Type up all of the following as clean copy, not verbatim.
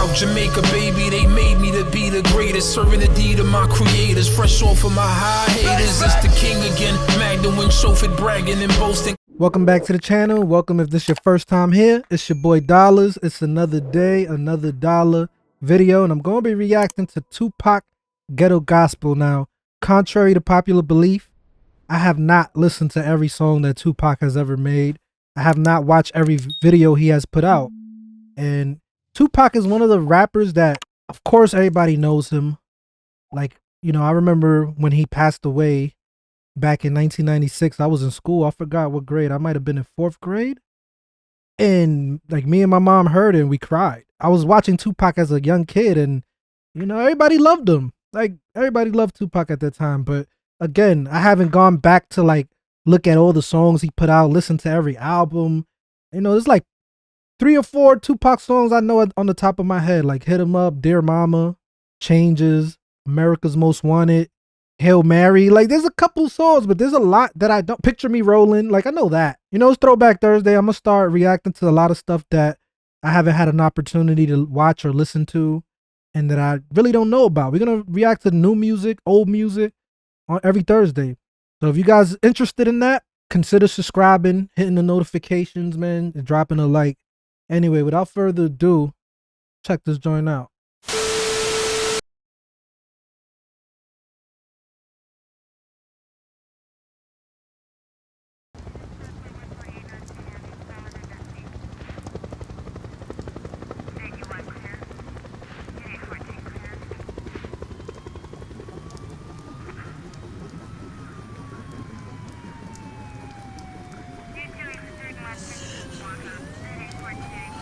South Jamaica, baby, they made me to be the greatest. Serving the deed of my creators, fresh off of my high haters. It's the king again, Magdalene, Chauffeur, bragging and boasting. Welcome back to the channel. Welcome if this is your first time here. It's your boy Dollars. It's another day, another dollar video, and I'm going to be reacting to Tupac Ghetto Gospel. Now, contrary to popular belief, I have not listened to every song that Tupac has ever made. I have not watched every video he has put out. And Tupac is one of the rappers that, of course, everybody knows him. Like, you know, I remember when he passed away back in 1996. I was in school. I forgot what grade. I might have been in 4th grade. And like me and my mom heard it and we cried. I was watching Tupac as a young kid and, you know, everybody loved him. Like, everybody loved Tupac at that time. But again, I haven't gone back to like look at all the songs he put out, listen to every album. You know, there's like 3 or 4 Tupac songs I know on the top of my head, like Hit 'Em Up, Dear Mama, Changes, America's Most Wanted, Hail Mary. Like, there's a couple songs, but there's a lot that I don't. Picture Me Rolling, like, I know that. You know, it's Throwback Thursday. I'm gonna start reacting to a lot of stuff that I haven't had an opportunity to watch or listen to and that I really don't know about. We're gonna react to new music, old music on every Thursday. So if you guys are interested in that, consider subscribing, hitting the notifications, man, and dropping a like. Anyway, without further ado, check this joint out.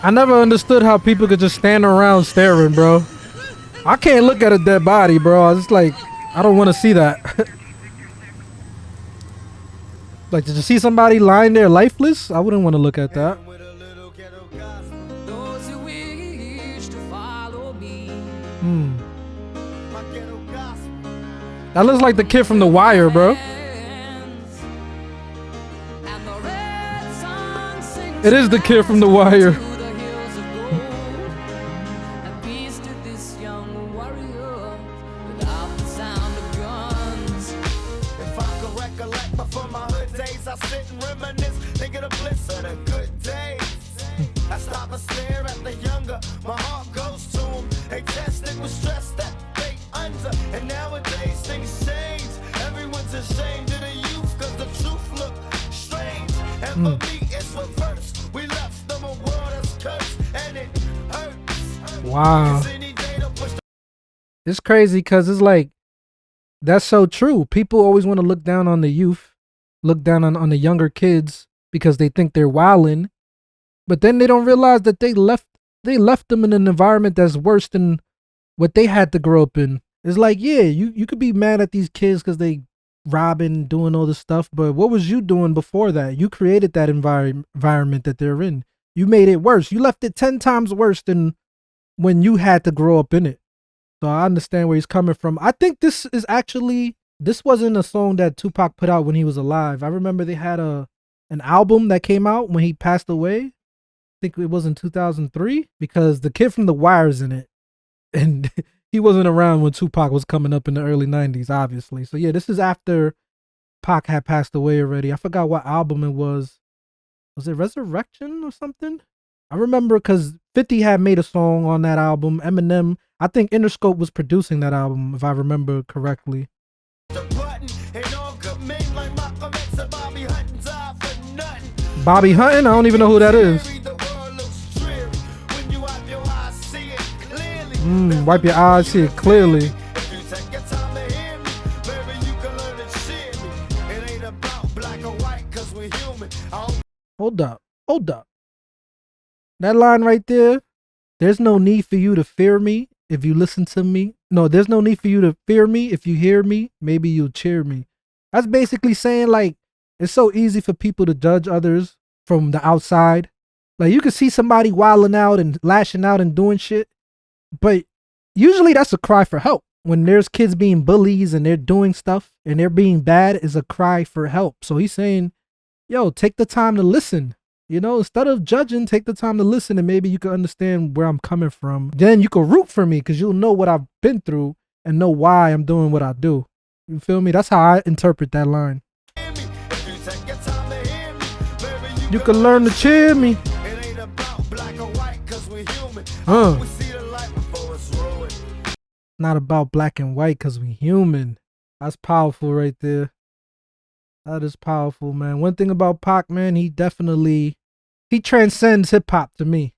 I never understood how people could just stand around staring, bro. I can't look at a dead body, bro. I was just like, I don't want to see that. Like, did you see somebody lying there lifeless? I wouldn't want to look at that. That looks like the kid from The Wire, bro. It is the kid from The Wire. I sit and reminisce, thinking of bliss of the good days. I stop and stare at the younger, my heart goes to them. They tested with stress that they under, and nowadays things change. Everyone's ashamed of the youth, cause the truth look strange. And for me, it's reverse. We left them a world that's cursed, and it hurts. Wow. It's crazy because it's like, that's so true. People always want to look down on the youth. Look down on the younger kids because they think they're wilding, but then they don't realize that they left them in an environment that's worse than what they had to grow up in. It's like, yeah, you could be mad at these kids because they robbing, doing all this stuff, but what was you doing before that? You created that environment that they're in. You made it worse. You left it 10 times worse than when you had to grow up in it. So I understand where he's coming from. I think this wasn't a song that Tupac put out when he was alive. I remember they had an album that came out when he passed away. I think it was in 2003 because the kid from The Wire's in it. And he wasn't around when Tupac was coming up in the early 90s, obviously. So yeah, this is after Pac had passed away already. I forgot what album it was. Was it Resurrection or something? I remember because 50 had made a song on that album. Eminem, I think Interscope was producing that album, if I remember correctly. Bobby Hunting? I don't even know who that is. Wipe your eyes, see it clearly. Hold up. That line right there, there's no need for you to fear me if you listen to me. No, there's no need for you to fear me. If you hear me, maybe you'll cheer me. That's basically saying, like, it's so easy for people to judge others from the outside. Like, you can see somebody wilding out and lashing out and doing shit, but usually that's a cry for help. When there's kids being bullies and they're doing stuff and they're being bad, is a cry for help. So he's saying, yo, take the time to listen. You know, instead of judging, take the time to listen and maybe you can understand where I'm coming from. Then you can root for me because you'll know what I've been through and know why I'm doing what I do. You feel me? That's how I interpret that line. You can learn to cheer me. It ain't about black or white, cause we're human. Huh. We see the light before it's ruined. Not about black and white because we human. That's powerful right there. That is powerful, man. One thing about Pac, man, he transcends hip hop to me.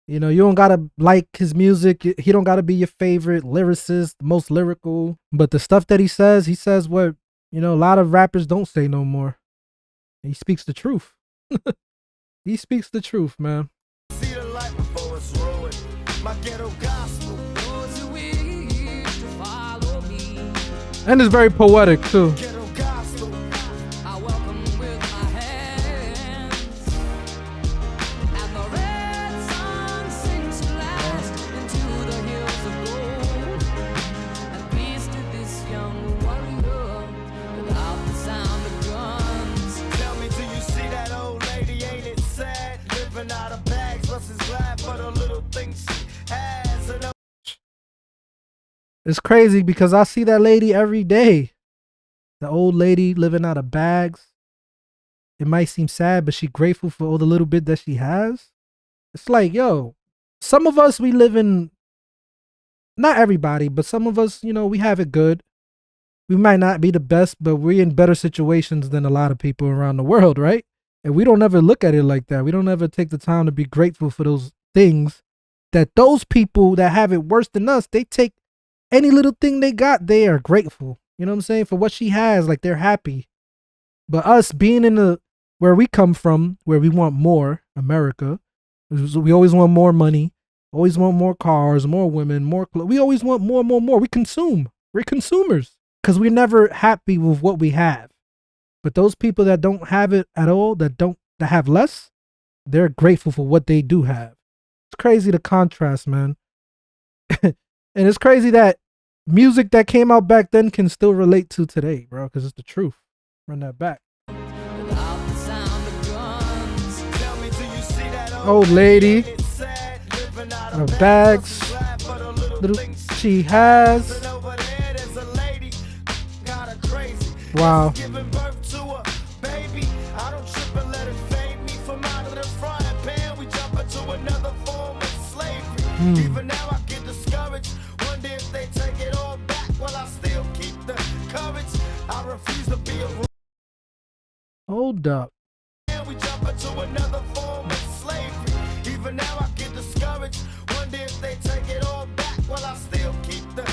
You know, you don't gotta like his music. He don't gotta be your favorite lyricist, most lyrical. But the stuff that he says what, you know, a lot of rappers don't say no more. He speaks the truth. He speaks the truth, man. See the light before it's ruined. My ghetto gospel. And it's very poetic too. Ghetto gospel. I welcome with my hands, and the red sun sinks last into the hills of gold. And peace to this young warrior without the sound of guns. Tell me, do you see that old lady? Ain't it sad? Living out of bags, versus glad for the little things she has. And It's crazy because I see that lady every day. The old lady living out of bags. It might seem sad, but she grateful for all the little bit that she has. It's like, yo, some of us, we live in, not everybody, but some of us, you know, we have it good. We might not be the best, but we're in better situations than a lot of people around the world, right? And we don't ever look at it like that. We don't ever take the time to be grateful for those things that those people that have it worse than us, they take any little thing they got, they are grateful. You know what I'm saying? For what she has, like they're happy. But us being in the, where we come from, where we want more, America, we always want more money, always want more cars, more women, more clothes. We always want more, more, more. We consume. We're consumers because we're never happy with what we have. But those people that don't have it at all, that have less, they're grateful for what they do have. It's crazy the contrast, man. And it's crazy that music that came out back then can still relate to today, bro, because it's the truth. Run that back. Without the sound of guns. tell me, do you see that Old lady, Ain't it sad? Living out her of bags, versus glad for the little little things she has. And over there, there's a lady, got her crazy. Wow. Giving birth to a baby. I don't trip and let it fade me from out of the frying pan. We jump into another form of slavery. Even now I get discouraged. Wonder if they take it all back. Well, I still keep the courage. I refuse to be a Hold up. man. We jump into another form of slavery. Even now I get discouraged. Wonder if they take it all back. Well, I still keep the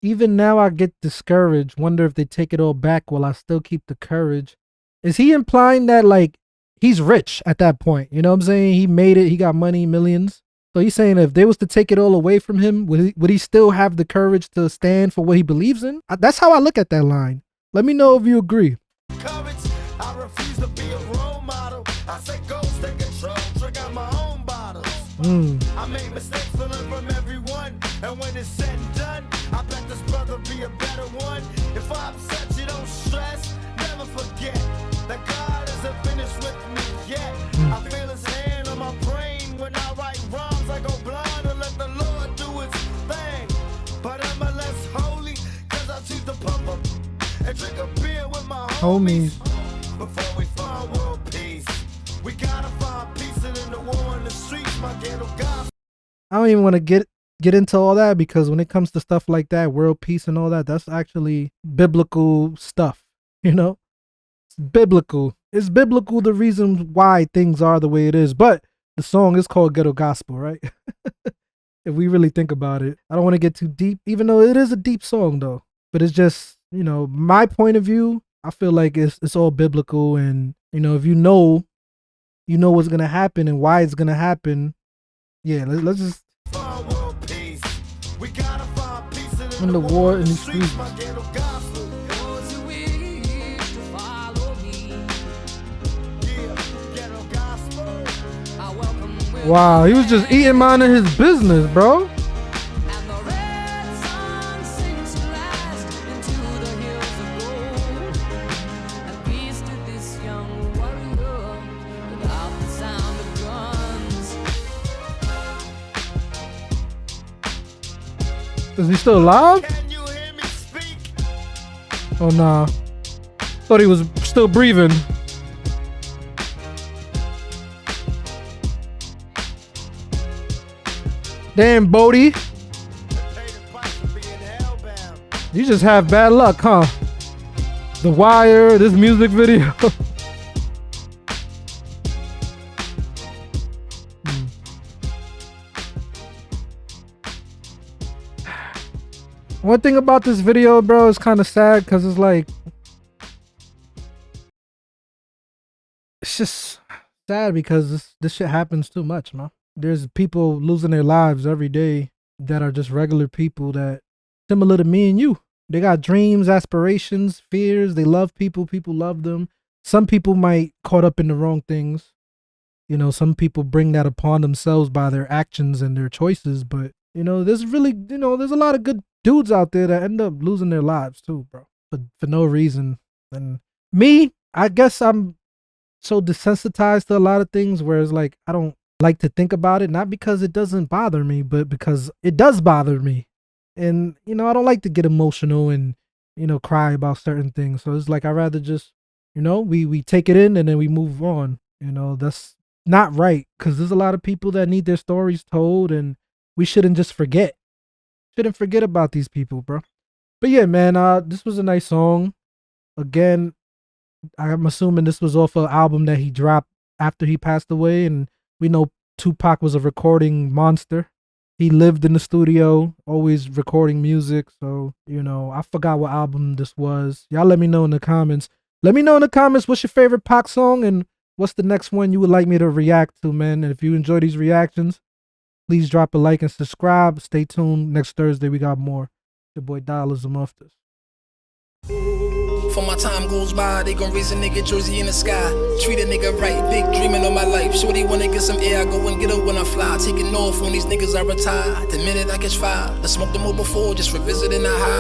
Even now I get discouraged. Wonder if they take it all back while I still keep the courage. Is he implying that, like, he's rich at that point? You know what I'm saying? He made it. He got money, millions. So he's saying if they was to take it all away from him, would he still have the courage to stand for what he believes in? That's how I look at that line. Let me know if you agree. courage. I refuse to be a role model. I say go, take control, drink out my own bottles. I made mistakes, to learn from everyone. And when it's said and done, I bet this brother be a better one. If I upset you, don't stress. Never forget that God isn't finished with me yet. I feel his hand on my brain when I write rhymes. I go blind and let the Lord do his thing. But I'm a less holy, cause I choose to pump up and drink a beer with my homies. Before we find world peace, we gotta find peace in the war in the streets. My ghetto gospel. I don't even want to get into all that because when it comes to stuff like that, world peace and all that, that's actually biblical stuff, you know? It's biblical. It's biblical the reason why things are the way it is. But the song is called Ghetto Gospel, right? If we really think about it. I don't want to get too deep, even though it is a deep song though. But it's just, you know, my point of view, I feel like it's all biblical, and you know, if you know what's gonna happen and why it's gonna happen. Yeah, let's just Find world peace. We gotta find peace in the war in the streets. My ghetto gospel. Those who wish to follow me, Yeah, ghetto gospel. I welcome with Wow, he was just eating minding his business, bro. and the red sun sinks last into the hills of gold. And peace to this young warrior without the Is he still alive? Can you hear me speak? Oh nah. Thought he was still breathing. Damn, Bodie. Pay the price for being hellbound. You just have bad luck, huh? The Wire, this music video. One thing about this video, bro, is kind of sad because it's like, it's just sad because this shit happens too much, man. There's people losing their lives every day that are just regular people that similar to me and you. They got dreams, aspirations, fears. They love people. People love them. Some people might caught up in the wrong things. You know, some people bring that upon themselves by their actions and their choices. But, you know, there's really, you know, there's a lot of good dudes out there that end up losing their lives too, bro. For no reason. And me, I guess I'm so desensitized to a lot of things where it's like, I don't like to think about it. Not because it doesn't bother me, but because it does bother me. And, you know, I don't like to get emotional and, you know, cry about certain things. So it's like, I'd rather just, you know, we take it in and then we move on. You know, that's not right. Because there's a lot of people that need their stories told and we shouldn't just forget. Shouldn't forget about these people, bro. But yeah, man, this was a nice song. Again, I'm assuming this was off an album that he dropped after he passed away. And we know Tupac was a recording monster. He lived in the studio, always recording music. So, you know, I forgot what album this was. Y'all let me know in the comments. Let me know in the comments what's your favorite Pac song and what's the next one you would like me to react to, man. And if you enjoy these reactions, please drop a like and subscribe. Stay tuned. Next Thursday, we got more. Your boy Dollars amongst us. For my time goes by, they gon' raise a nigga jersey in the sky. Treat a nigga right, big dreaming on my life. Shorty wanna get some air, I go and get up when I fly. Taking off on these niggas I retire. The minute I catch fire, I smoked them all before, just revisiting the high.